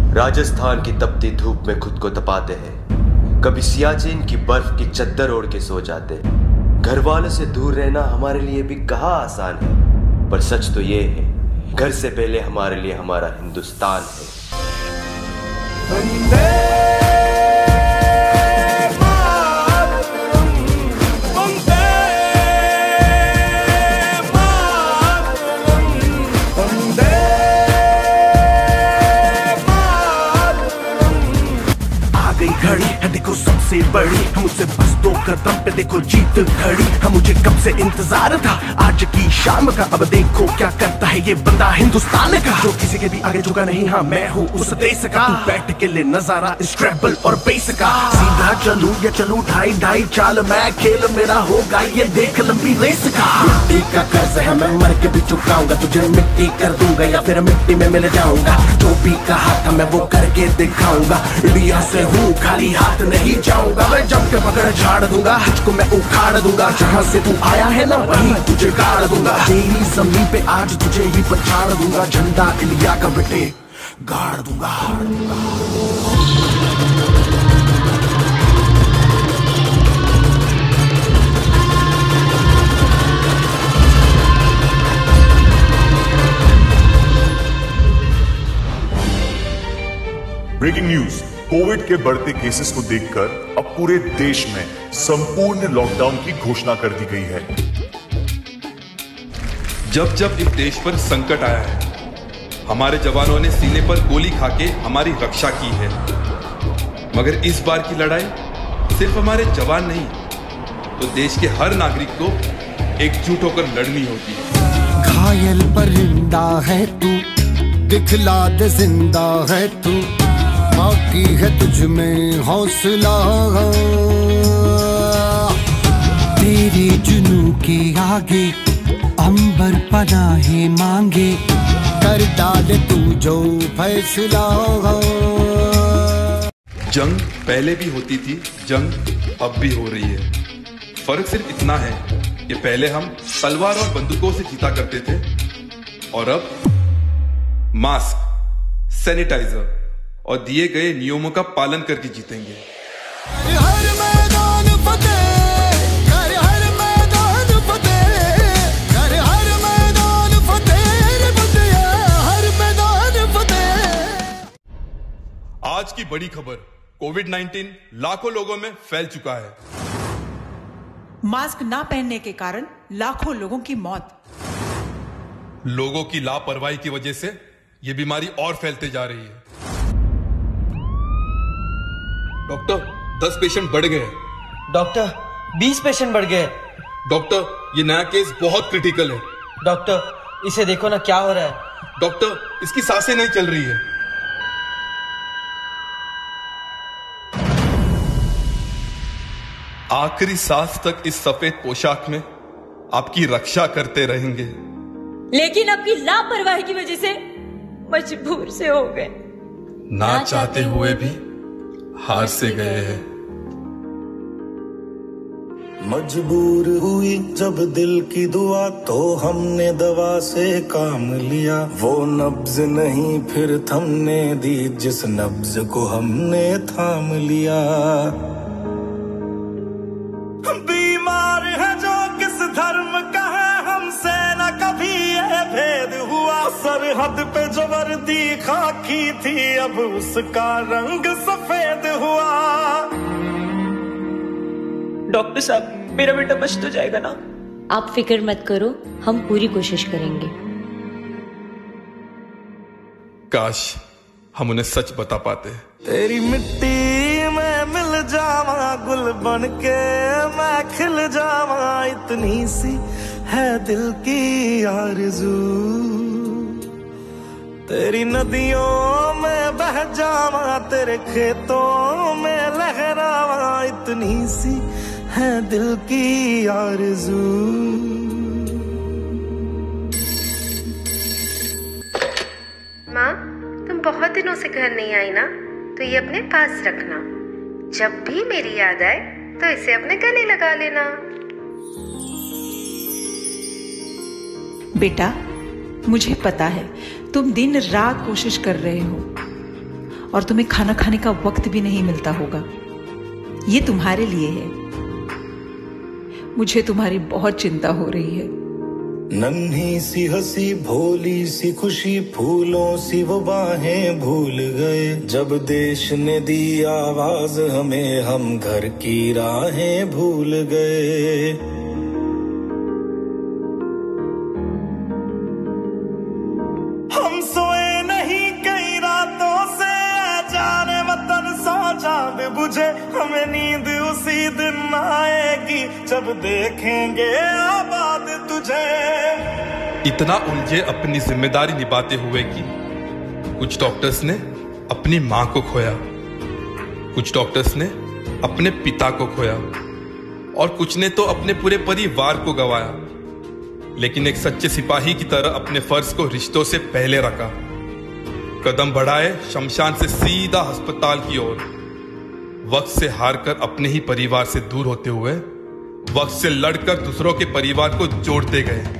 राजस्थान की तपती धूप में खुद को तपाते हैं, कभी सियाचिन की बर्फ की चद्दर ओढ़ के सो जाते हैं। घर वालों से दूर रहना हमारे लिए भी कहाँ आसान है, पर सच तो ये है, घर से पहले हमारे लिए हमारा हिंदुस्तान है। घड़ी है देखो सबसे बड़ी, हम मुझसे बस 2 कदम पे देखो जीत खड़ी। हम मुझे कब से इंतजार था आज की शाम का, अब देखो क्या करता है ये बंदा हिंदुस्तान का, जो किसी के भी आगे झुका नहीं। हाँ मैं हूँ उस देश का, बैठ के ले नजारा इस ट्रैबल और बेस का। सीधा चलूं या चलूं ढाई ढाई चाल, मैं खेल मेरा होगा ये देख लंबी रेस का। मिट्टी का कर्ज है मैं मर के भी चुकाऊंगा, तुझे मिट्टी कर दूंगा या फिर मिट्टी में मिल जाऊंगा। जो भी कहा था मैं वो करके दिखाऊंगा, इंडिया से हूँ खाली हाथ नहीं जाऊंगा। मैं जम के पकड़ झाड़ दूंगा, तुझको मैं उखाड़ दूंगा। जहाँ से तू आया है ना वहीं तुझे गाड़ दूंगा। तेरी जमीन पे आज तुझे ही पछाड़ दूंगा, झंडा इंडिया का बेटे गाड़ दूंगा। ब्रेकिंग न्यूज, कोविड के बढ़ते केसेस को देखकर अब पूरे देश में संपूर्ण लॉकडाउन की घोषणा कर दी गई है। जब जब इस देश पर संकट आया है, हमारे जवानों ने सीने पर गोली खाके हमारी रक्षा की है। मगर इस बार की लड़ाई सिर्फ हमारे जवान नहीं, तो देश के हर नागरिक को एकजुट होकर लड़नी होगी। घायल परिंदा है तू, दिखला दे जिंदा है तू, बाकी है तुझ में हौसला। तेरे जुनू के आगे अंबर पनाहे मांगे, कर डाले तू जो फैसला। जंग पहले भी होती थी, जंग अब भी हो रही है। फर्क सिर्फ इतना है कि पहले हम तलवार और बंदूकों से जीता करते थे, और अब मास्क, सैनिटाइजर और दिए गए नियमों का पालन करके जीतेंगे। हर मैदान फतेह कर, हर मैदान फतेह कर, हर मैदान फतेह, हर मैदान फतेह। आज की बड़ी खबर, कोविड-19 लाखों लोगों में फैल चुका है। मास्क ना पहनने के कारण लाखों लोगों की मौत। लोगों की लापरवाही की वजह से यह बीमारी और फैलते जा रही है। डॉक्टर 10 पेशेंट बढ़ गए। डॉक्टर 20 पेशेंट बढ़ गए। डॉक्टर ये नया केस बहुत क्रिटिकल है। डॉक्टर इसे देखो ना क्या हो रहा है। डॉक्टर इसकी सांसें नहीं चल रही है। आखिरी सांस तक इस सफेद पोशाक में आपकी रक्षा करते रहेंगे, लेकिन आपकी लापरवाही की वजह से मजबूर से हो गए। ना चाहते हुए भी हार से गए हैं। मजबूर हुई जब दिल की दुआ, तो हमने दवा से काम लिया। वो नब्ज नहीं फिर थमने दी, जिस नब्ज को हमने थाम लिया। बीमार है जो किस धर्म का है, हमसे न कभी ये भेद हुआ। सरहद पे जो वर्दी खाकी थी, अब उसका रंग सफेद हुआ। डॉक्टर साहब मेरा बेटा बच तो जाएगा ना? आप फिक्र मत करो, हम पूरी कोशिश करेंगे। काश हम उन्हें सच बता पाते। तेरी मिट्टी में मिल जावा, गुल बन के मैं खिल जावा। इतनी सी है दिल की आरज़ू, तेरी नदियों में बह जावा, तेरे खेतों में लहरावा। इतनी सी है दिल की आरज़ू। माँ, तुम बहुत दिनों से घर नहीं आई ना, तो ये अपने पास रखना। जब भी मेरी याद आए तो इसे अपने गले लगा लेना। बेटा, मुझे पता है तुम दिन रात कोशिश कर रहे हो, और तुम्हें खाना खाने का वक्त भी नहीं मिलता होगा। ये तुम्हारे लिए है। मुझे तुम्हारी बहुत चिंता हो रही है। नन्ही सी हंसी भोली सी खुशी फूलों सी वो बाहें भूल गए। जब देश ने दी आवाज हमें हम घर की राहें भूल गए। हम सोए नहीं कई रातों से जाने वतन सो चांद बुझे। हमें नींद उसी दिन आएगी जब देखेंगे आबाद तुझे। इतना उलझे अपनी जिम्मेदारी निभाते हुए कि कुछ डॉक्टर्स ने अपनी मां को खोया, कुछ डॉक्टर्स ने अपने पिता को खोया और कुछ ने तो अपने पूरे परिवार को गंवाया। लेकिन एक सच्चे सिपाही की तरह अपने फर्ज को रिश्तों से पहले रखा। कदम बढ़ाए शमशान से सीधा अस्पताल की ओर। वक्त से हारकर अपने ही परिवार से दूर होते हुए वक्त से लड़कर दूसरों के परिवार को जोड़ते गए।